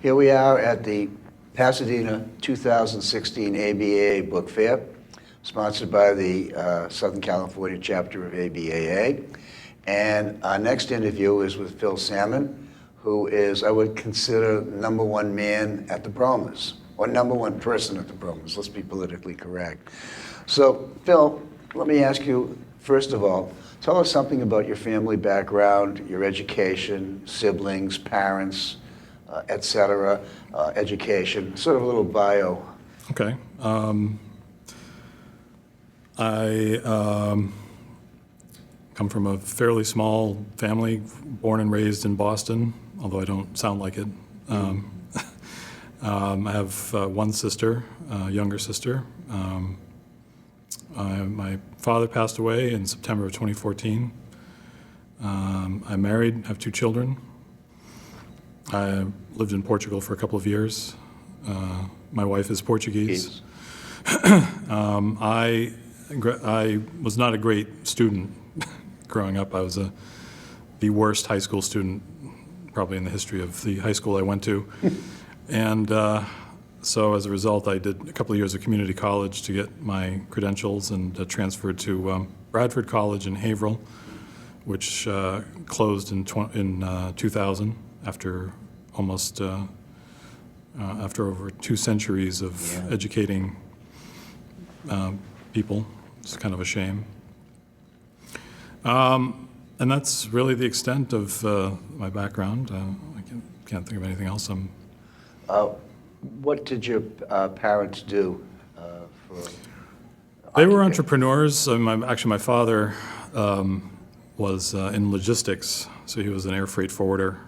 Here we are at the Pasadena 2016 ABAA Book Fair, sponsored by the Southern California chapter of ABAA. And our next interview is with Phil Salmon, who is, I would consider, #1 man at the Bromers, or #1 person at the Bromers. Let's be politically correct. So, Phil, let me ask you, first of all, tell us something about your family background, your education, siblings, parents, etc., education, sort of a little bio. Okay. I come from a fairly small family, born and raised in Boston, although I don't sound like it. I have one sister, younger sister. My father passed away in September of 2014. I'm married, have 2 children. I lived in Portugal for a couple of years. My wife is Portuguese. I was not a great student growing up. I was the worst high school student probably in the history of the high school I went to. And so as a result, I did a couple of years of community college to get my credentials and transferred to Bradford College in Haverhill, which closed in 2000 after almost after over 2 centuries of educating people. It's kind of a shame. And that's really the extent of my background. I can't think of anything else. What did your parents do for They were entrepreneurs. Actually, my father was in logistics, so he was an air freight forwarder,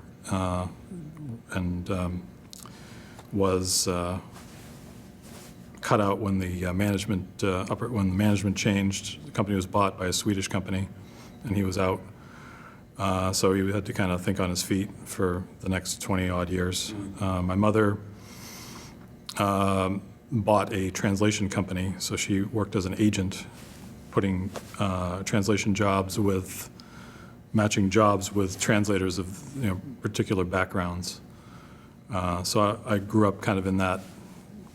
and was cut out when the management changed. The company was bought by a Swedish company, and he was out. So he had to kind of think on his feet for the next 20-odd years. My mother bought a translation company, so she worked as an agent, putting translation jobs with, matching jobs with translators of particular backgrounds. So I grew up kind of in that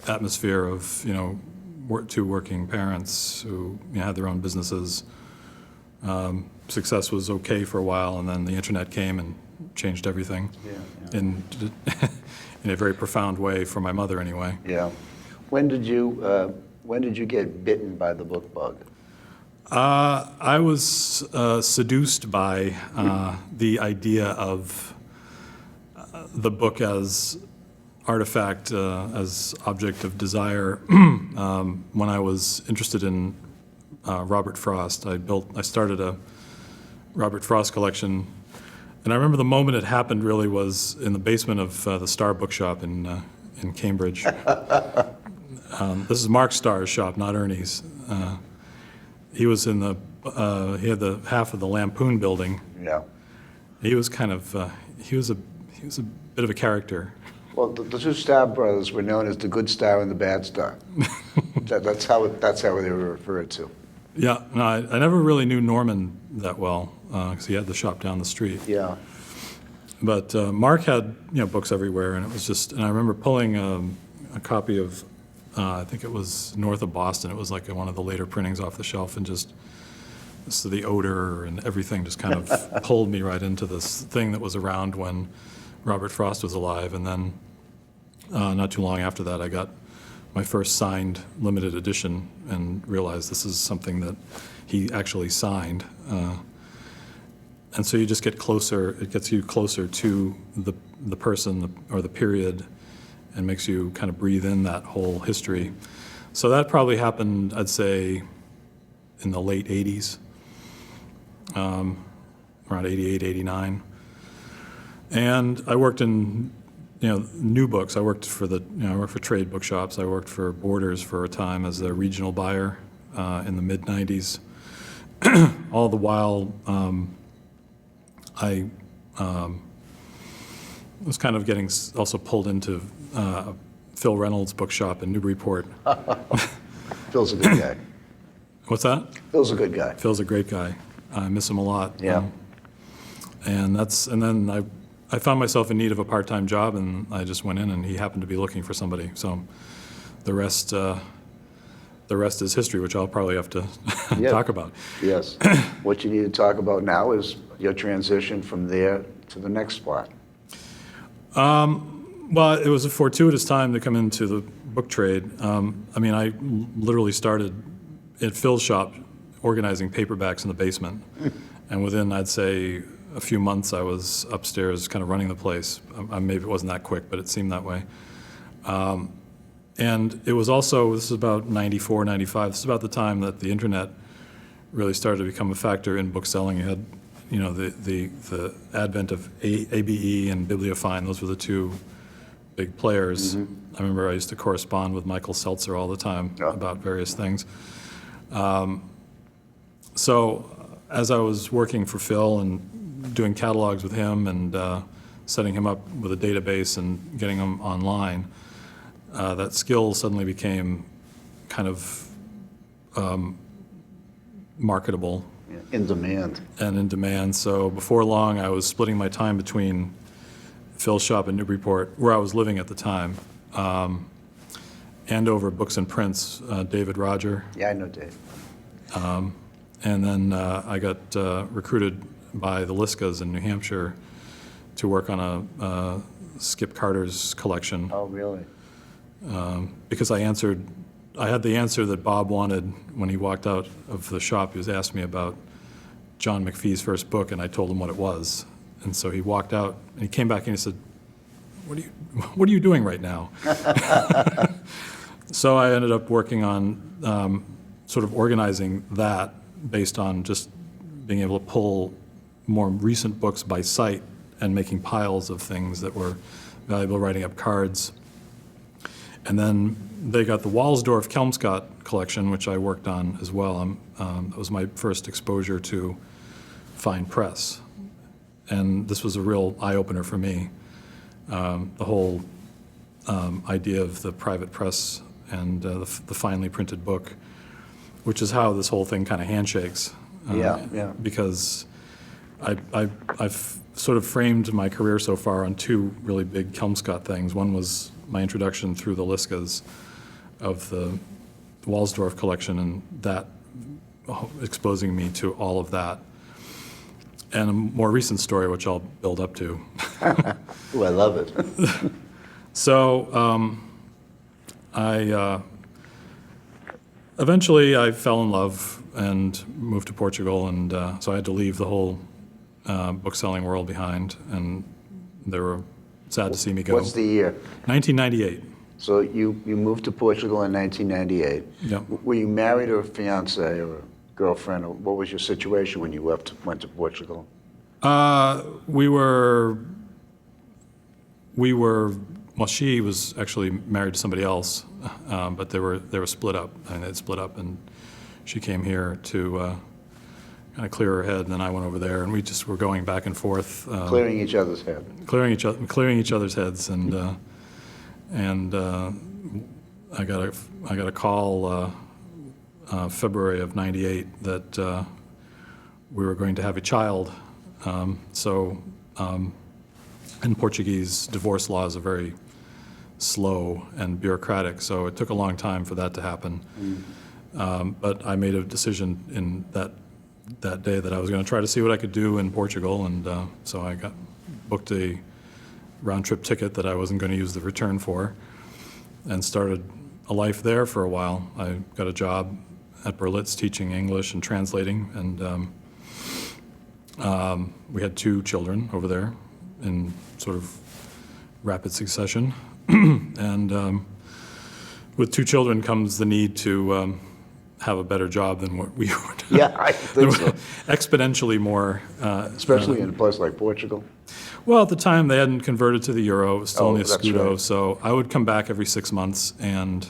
atmosphere of 2 working parents who had their own businesses. Success was okay for a while, and then the internet came and changed everything in a very profound way for my mother, anyway. Yeah. When did you get bitten by the book bug? I was seduced by the idea of the book as artifact, as object of desire. When I was interested in Robert Frost, I started a Robert Frost collection, and I remember the moment it happened really was in the basement of the Star Bookshop in Cambridge. This is Mark Starr's shop, not Ernie's. He was in he had the half of the Lampoon building. Yeah. He was kind of he was a bit of a character. Well, the 2 Star brothers were known as the Good Star and the Bad Star. That's how they were referred to. Yeah, no, I never really knew Norman that well because he had the shop down the street. Yeah. But Mark had books everywhere, and it was just. And I remember pulling a copy of I think it was North of Boston. It was like one of the later printings off the shelf, and just so the odor and everything just kind of pulled me right into this thing that was around when Robert Frost was alive. And then not too long after that, I got my first signed limited edition and realized this is something that he actually signed. And so you just get closer, it gets you closer to the person or the period, and makes you kind of breathe in that whole history. So that probably happened, I'd say, in the late 80s, around 88, 89. And I worked in new books. I worked for I worked for trade bookshops. I worked for Borders for a time as a regional buyer in the mid-90s. All the while, I was kind of getting also pulled into Phil Reynolds' bookshop in Newburyport. Phil's a good guy. What's that? Phil's a good guy. Phil's a great guy. I miss him a lot. Yeah. And then I found myself in need of a part-time job, and I just went in, and he happened to be looking for somebody. So the rest is history, which I'll probably have to Yeah. talk about. Yes. What you need to talk about now is your transition from there to the next spot. Well, it was a fortuitous time to come into the book trade. I mean, I literally started at Phil's shop organizing paperbacks in the basement. And within, I'd say, a few months, I was upstairs kind of running the place. Maybe it wasn't that quick, but it seemed that way. And it was also, this is about 94, 95, this is about the time that the internet really started to become a factor in book selling. You had, you know, the advent of ABE and Bibliophile. Those were the two big players. I remember I used to correspond with Michael Seltzer all the time about various things. So as I was working for Phil and doing catalogs with him and setting him up with a database and getting him online, that skill suddenly became kind of marketable. In demand. And in demand. So before long, I was splitting my time between Phil's shop in Newburyport, where I was living at the time, and over Books and Prints, David Roger. Yeah, I know Dave. And then I got recruited by the Liskas in New Hampshire to work on a Skip Carter's collection. Oh, really? Because I had the answer that Bob wanted when he walked out of the shop. He was asking me about John McPhee's first book, and I told him what it was. And so he walked out, and he came back and he said, what are you doing right now? So I ended up working on sort of organizing that based on just being able to pull more recent books by sight and making piles of things that were valuable, writing up cards. And then they got the Walsdorf-Kelmscott collection, which I worked on as well. That was my first exposure to fine press. And this was a real eye-opener for me. The whole idea of the private press and the finely printed book, which is how this whole thing kind of handshakes. Yeah. Because I've sort of framed my career so far on two really big Kelmscott things. One was my introduction through the Liskas of the Walsdorf collection, and that exposing me to all of that. And a more recent story, which I'll build up to. Ooh, I love it. So eventually I fell in love and moved to Portugal, and so I had to leave the whole book-selling world behind, and they were sad to see me go. What's the year? 1998. So you moved to Portugal in 1998. Yep. Were you married or a fiance or a girlfriend? Or what was your situation when you went to Portugal? We were, well, she was actually married to somebody else, but they were split up, and they'd split up, and she came here to kind of clear her head, and then I went over there, and we just were going back and forth. Clearing each other's head. Clearing each other's heads, and I got a call February of '98 that we were going to have a child. In Portuguese, divorce laws are very slow and bureaucratic, so it took a long time for that to happen. But I made a decision in that day that I was going to try to see what I could do in Portugal, and so I booked a round-trip ticket that I wasn't going to use the return for, and started a life there for a while. I got a job at Berlitz teaching English and translating, and we had 2 children over there in sort of rapid succession. And with 2 children comes the need to have a better job than what we were doing. Yeah, I think so. Exponentially more. Especially in a place like Portugal. Well, at the time, they hadn't converted to the euro. It was still only a that's scudo. right. So I would come back every 6 months, and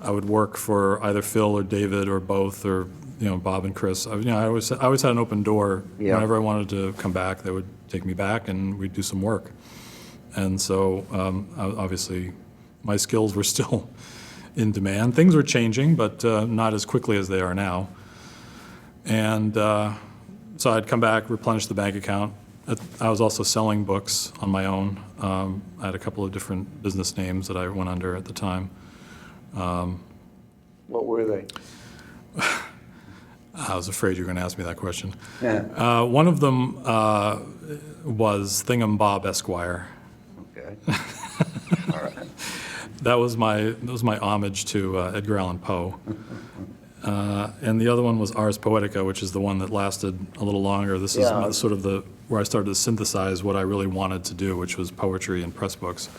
I would work for either Phil or David or both, or Bob and Chris. I always had an open door. Yeah. Whenever I wanted to come back, they would take me back, and we'd do some work. And so obviously my skills were still in demand. Things were changing, but not as quickly as they are now. And so I'd come back, replenish the bank account, I was also selling books on my own. I had a couple of different business names that I went under at the time. What were they? I was afraid you were going to ask me that question. Yeah. One of them was Thingumbob Esquire. Okay. All right. That was my homage to Edgar Allan Poe. And the other one was Ars Poetica, which is the one that lasted a little longer. This is sort of where I started to synthesize what I really wanted to do, which was poetry and press books.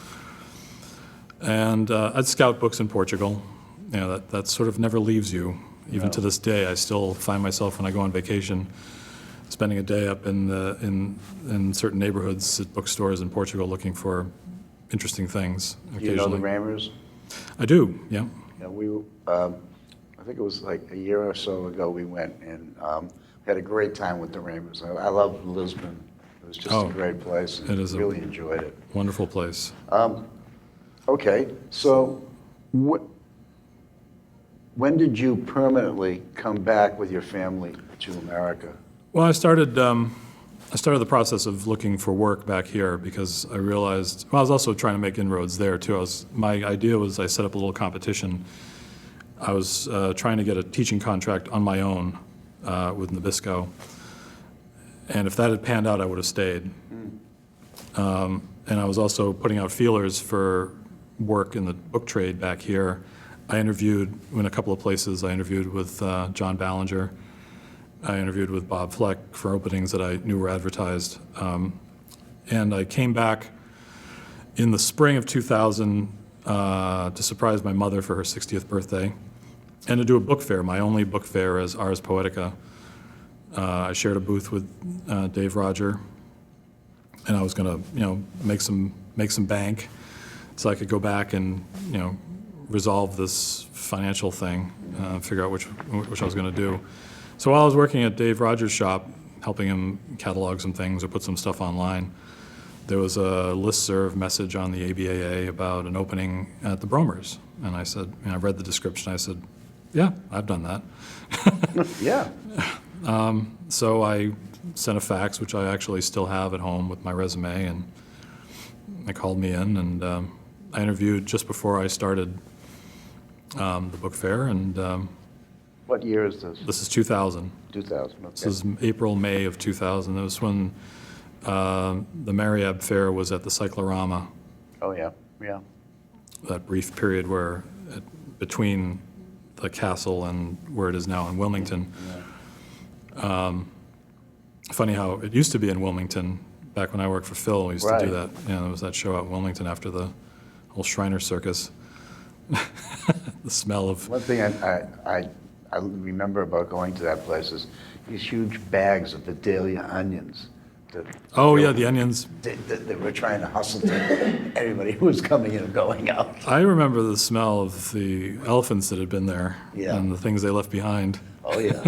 And I'd scout books in Portugal. You know, that sort of never leaves you. Even to this day, I still find myself when I go on vacation, spending a day up in certain neighborhoods at bookstores in Portugal looking for interesting things. Do you know the Ramers? I do, yeah. Yeah, I think it was like a year or so ago we went, and had a great time with the Ramers. I love Lisbon. It was just a great place. And it is really enjoyed it. Wonderful place. Okay, so when did you permanently come back with your family to America? Well, I started the process of looking for work back here because I realized, well, I was also trying to make inroads there too. My idea was I set up a little competition. I was trying to get a teaching contract on my own with Nabisco. And if that had panned out, I would have stayed. And I was also putting out feelers for work in the book trade back here. I interviewed in a couple of places. I interviewed with John Ballinger. I interviewed with Bob Fleck for openings that I knew were advertised. And I came back in the spring of 2000 to surprise my mother for her 60th birthday and to do a book fair, my only book fair as Ars Poetica. I shared a booth with Dave Roger, and I was going to, make some bank so I could go back and, resolve this financial thing, figure out which I was going to do. So while I was working at Dave Rogers' shop, helping him catalog some things or put some stuff online, there was a listserv message on the ABAA about an opening at the Bromers. And I said, I read the description, I said, yeah, I've done that. Yeah. So I sent a fax, which I actually still have at home with my resume, and they called me in, and I interviewed just before I started the book fair, and What year is this? this is 2000. 2000, okay. This is April, May of 2000. That was when the Mariab Fair was at the Cyclorama, Oh, yeah, yeah. that brief period where between the castle and where it is now in Wilmington. Funny how it used to be in Wilmington. Back when I worked for Phil, we used to do that. Yeah, there was that show out in Wilmington after the whole Shriner Circus. The smell of... One thing I remember about going to that place is these huge bags of Vidalia onions. Yeah, the onions. They were trying to hustle to everybody who was coming in and going out. I remember the smell of the elephants that had been there and the things they left behind. Oh, yeah.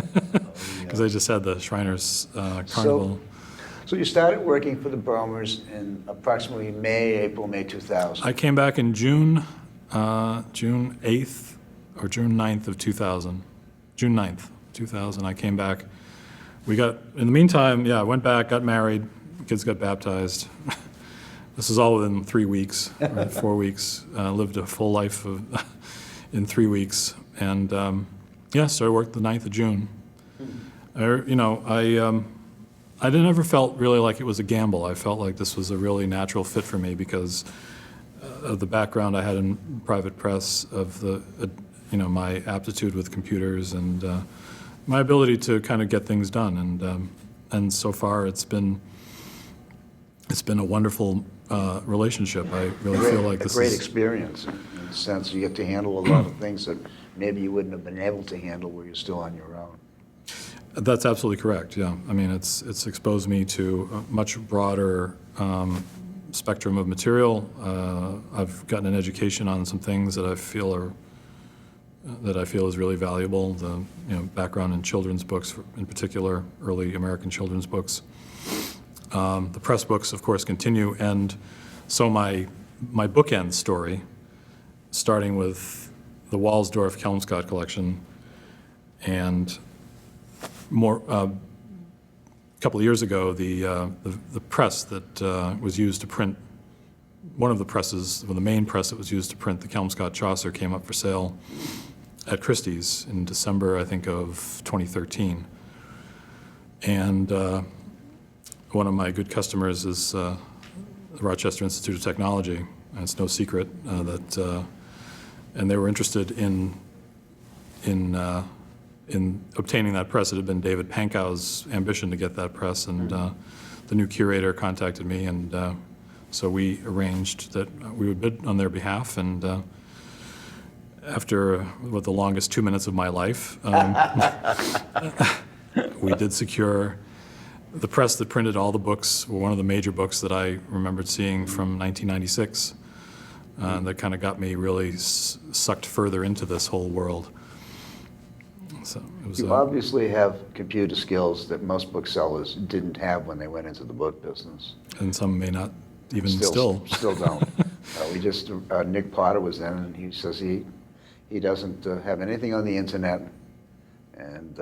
Because they just had the Shriners Carnival. So you started working for the Bromers in approximately April, May 2000. I came back in June 8th or June 9th of 2000. June 9th, 2000, I came back. In the meantime, I went back, got married, kids got baptized. This is all within 3 weeks, right, 4 weeks. Lived a full life in 3 weeks. And started work the 9th of June. I never felt really like it was a gamble. I felt like this was a really natural fit for me because of the background I had in private press, of my aptitude with computers, and my ability to kind of get things done. And so far, it's been a wonderful relationship. I really feel like this is a great experience in the sense you get to handle a lot of things that maybe you wouldn't have been able to handle where you're still on your own. That's absolutely correct, yeah. I mean, it's exposed me to a much broader spectrum of material. I've gotten an education on some things that I feel is really valuable. The background in children's books, in particular, early American children's books. The press books, of course, continue, and so my bookend story, starting with the Walsdorf-Kelmscott collection, and more couple of years ago, the press that was used to print, one of the presses, well, the main press that was used to print the Kelmscott Chaucer came up for sale at Christie's in December, I think, of 2013. And one of my good customers is the Rochester Institute of Technology, and it's no secret that, and they were interested in obtaining that press. It had been David Pankow's ambition to get that press, and the new curator contacted me, and so we arranged that we would bid on their behalf, and after the longest 2 minutes of my life, we did secure the press that printed all the books, one of the major books that I remembered seeing from 1996, that kind of got me really sucked further into this whole world. So it was, You obviously have computer skills that most booksellers didn't have when they went into the book business. and some may not even Still don't. Nick Potter was in, and he says he doesn't have anything on the internet, and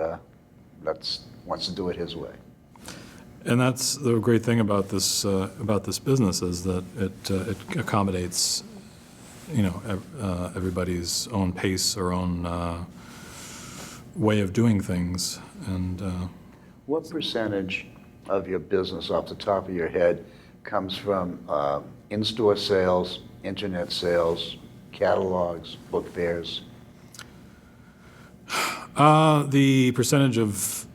wants to do it his way. And that's the great thing about this business, is that it accommodates, everybody's own pace or own way of doing things. And What percentage of your business, off the top of your head, comes from in-store sales, internet sales, catalogs, book fairs? the percentage of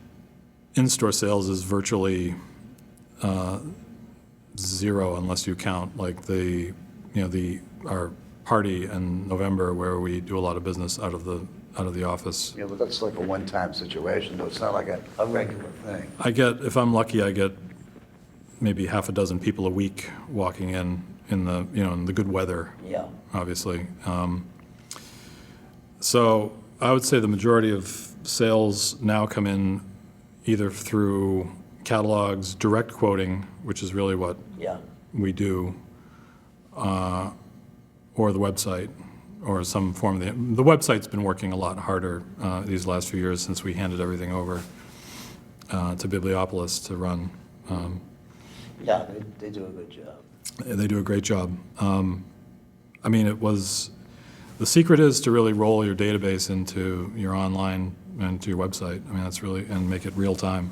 in-store sales is virtually zero, unless you count like our party in November, where we do a lot of business out of the office. Yeah, but that's like a one-time situation, though. It's not like a regular thing. If I'm lucky, I get maybe half a dozen people a week walking in the good weather. Yeah. Obviously. So I would say the majority of sales now come in either through catalogs, direct quoting, which is really what we do, or the website, or some form of the website's been working a lot harder these last few years since we handed everything over to Bibliopolis to run. Yeah, they do a good job. They do a great job. The secret is to really roll your database into your online and to your website. That's really, and make it real time.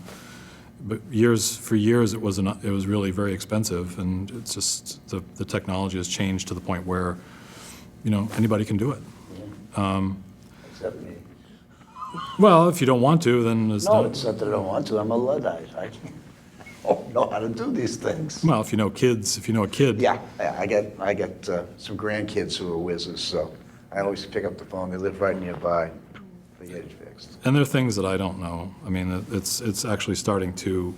But for years it was really very expensive, and it's just the technology has changed to the point where anybody can do it. Except me. Well, if you don't want to, then there's No, it's not that I don't want to. I'm a Luddite. I don't know how to do these things. Well, if you know a kid. Yeah, I get some grandkids who are whizzes, so I always pick up the phone. They live right nearby. They get it fixed. And there are things that I don't know. It's actually starting to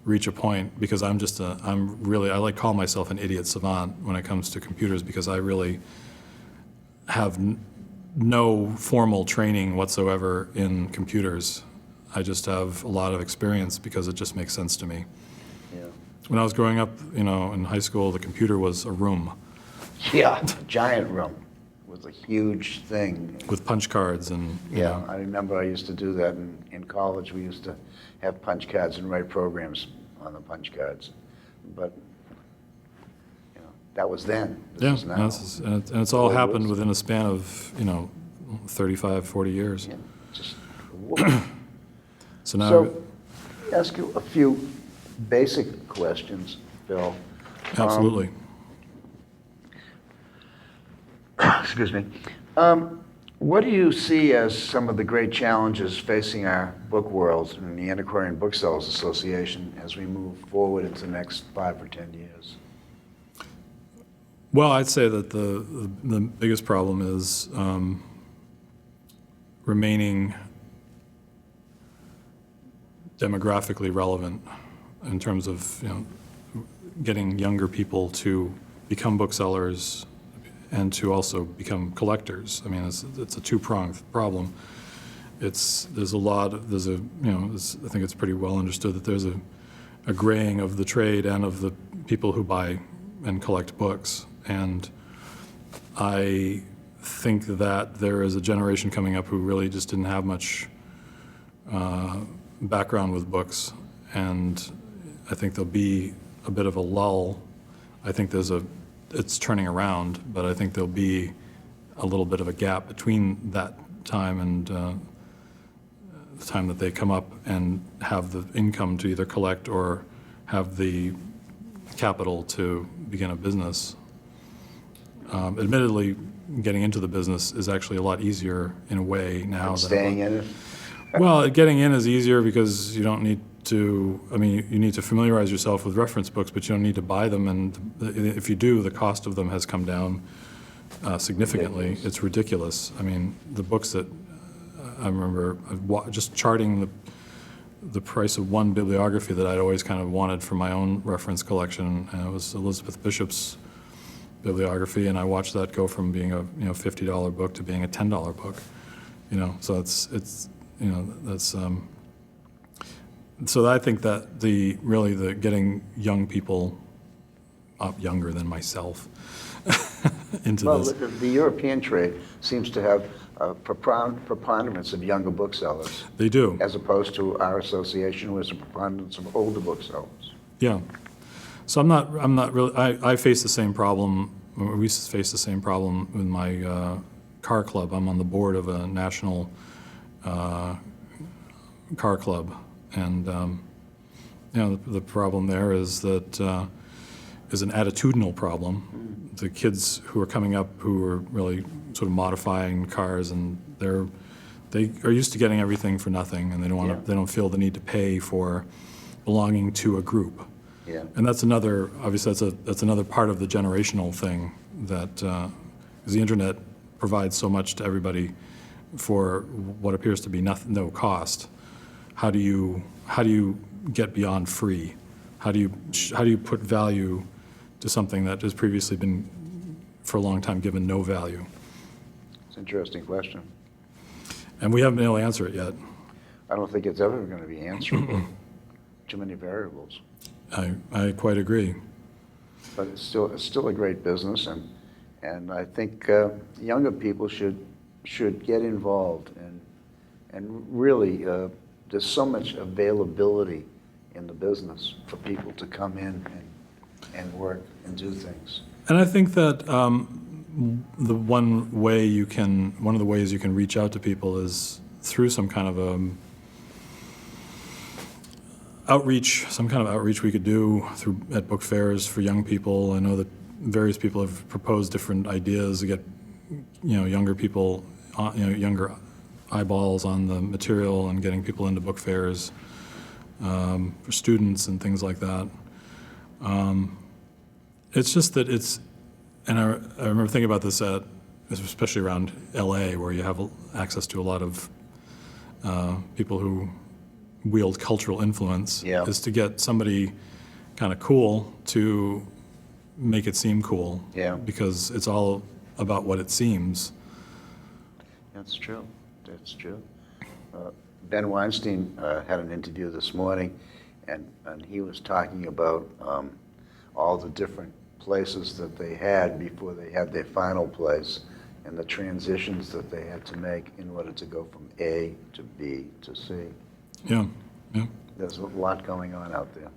reach a point, because I call myself an idiot savant when it comes to computers, because I really have no formal training whatsoever in computers. I just have a lot of experience because it just makes sense to me. Yeah. When I was growing up, in high school, the computer was a room Yeah, a giant room was a huge thing. with punch cards and, Yeah, I remember I used to do that in college. We used to have punch cards and write programs on the punch cards. But, that was then. This is now. and it's all Well, it happened was. within a span of, 35, 40 years. Yeah, just, whoop. So now, So, ask you a few basic questions, Phil. absolutely. Excuse me. What do you see as some of the great challenges facing our book world and the Antiquarian Booksellers Association as we move forward into the next 5 or 10 years? Well, I'd say that the biggest problem is remaining demographically relevant in terms of getting younger people to become booksellers and to also become collectors. It's a two-pronged problem. I think it's pretty well understood that there's a graying of the trade and of the people who buy and collect books. And I think that there is a generation coming up who really just didn't have much background with books, and I think there'll be a bit of a lull. I think it's turning around, but I think there'll be a little bit of a gap between that time and the time that they come up and have the income to either collect or have the capital to begin a business. Admittedly, getting into the business is actually a lot easier in a way now. And staying in it? Well, getting in is easier because you don't need to, I mean, you need to familiarize yourself with reference books, but you don't need to buy them, and if you do, the cost of them has come down significantly. Ridiculous. It's ridiculous. I mean, the books that I remember just charting the price of one bibliography that I'd always kind of wanted for my own reference collection, and it was Elizabeth Bishop's bibliography, and I watched that go from being a $50 book to being a $10 book. So it's that's so I think that the getting young people up younger than myself into Well, this. the European trade seems to have a preponderance of younger booksellers, They do. as opposed to our association, who has a preponderance of older booksellers. Yeah. So I'm not really, I face the same problem, or we face the same problem with my car club. I'm on the board of a national car club, and the problem there is that is an attitudinal problem. The kids who are coming up who are really sort of modifying cars, and they are used to getting everything for nothing, and they don't want to, they don't feel the need to pay for belonging to a group. Yeah. And that's another, obviously, that's another part of the generational thing that, because the internet provides so much to everybody for what appears to be no cost. How do you get beyond free? How do you put value to something that has previously been, for a long time, given no value? It's an interesting question. And we haven't been able to answer it yet. I don't think it's ever going to be answerable. Too many variables. I quite agree. But it's still a great business, and I think younger people should get involved, and really there's so much availability in the business for people to come in and work and do things. And I think that one of the ways you can reach out to people is through some kind of some kind of outreach we could do at book fairs for young people. I know that various people have proposed different ideas to get, younger people, younger eyeballs on the material and getting people into book fairs for students and things like that. It's just that and I remember thinking about this especially around LA, where you have access to a lot of people who wield cultural influence, Yeah. is to get somebody kind of cool to make it seem cool. Yeah. Because it's all about what it seems. That's true. That's true. Ben Weinstein had an interview this morning, and he was talking about all the different places that they had before they had their final place, and the transitions that they had to make in order to go from A to B to C. Yeah, yeah. There's a lot going on out there.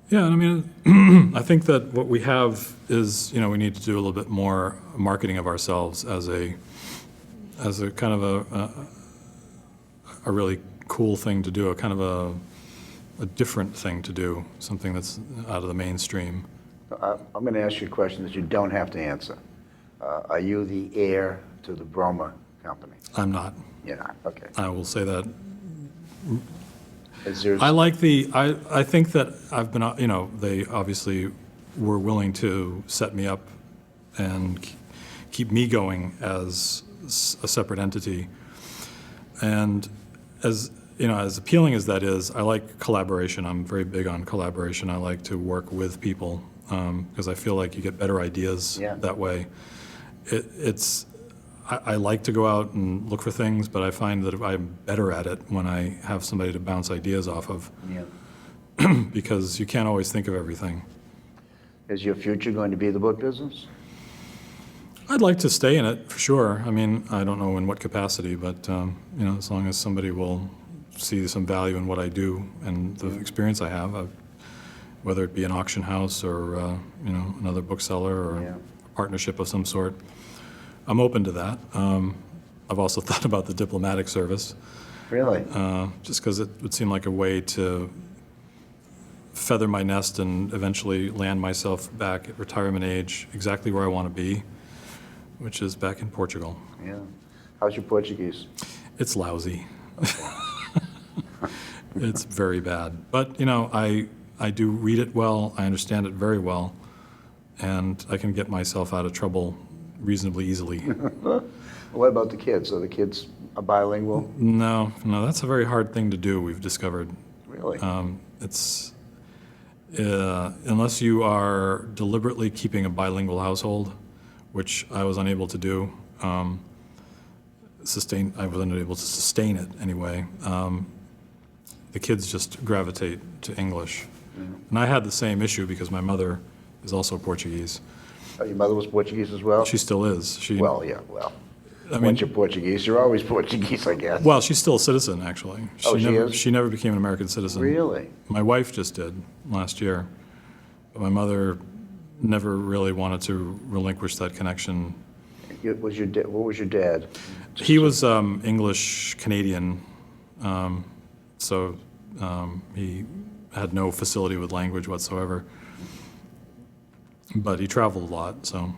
Yeah, and I mean, I think that what we have is, we need to do a little bit more marketing of ourselves as a kind of a really cool thing to do, a kind of a different thing to do, something that's out of the mainstream. I'm going to ask you a question that you don't have to answer. Are you the heir to the Bromer company? I'm not. You're not. Okay. I will say that. Is there? I think that I've been, they obviously were willing to set me up and keep me going as a separate entity. And as appealing as that is, I like collaboration. I'm very big on collaboration. I like to work with people because I feel like you get better ideas that way. I like to go out and look for things, but I find that I'm better at it when I have somebody to bounce ideas off of. Yeah. Because you can't always think of everything. Is your future going to be the book business? I'd like to stay in it, for sure. I mean, I don't know in what capacity, but, as long as somebody will see some value in what I do and the experience I have, whether it be an auction house or another bookseller or Yeah. a partnership of some sort. I'm open to that. I've also thought about the diplomatic service, Really? just because it would seem like a way to feather my nest and eventually land myself back at retirement age exactly where I want to be, which is back in Portugal. Yeah. How's your Portuguese? It's lousy. It's very bad. But, I do read it well, I understand it very well, and I can get myself out of trouble reasonably easily. What about the kids? Are the kids bilingual? No, that's a very hard thing to do, we've discovered. Really? It's, unless you are deliberately keeping a bilingual household, which I was unable to do, I was unable to sustain it anyway. The kids just gravitate to English. And I had the same issue because my mother is also Portuguese. Oh, your mother was Portuguese as well? She still is. Well, yeah, well. I mean- Once you're Portuguese, you're always Portuguese, I guess. Well, she's still a citizen, actually. Oh, she never, is? She never became an American citizen. Really? My wife just did last year. But my mother never really wanted to relinquish that connection. What was your dad? He was English-Canadian, so he had no facility with language whatsoever. But he traveled a lot, so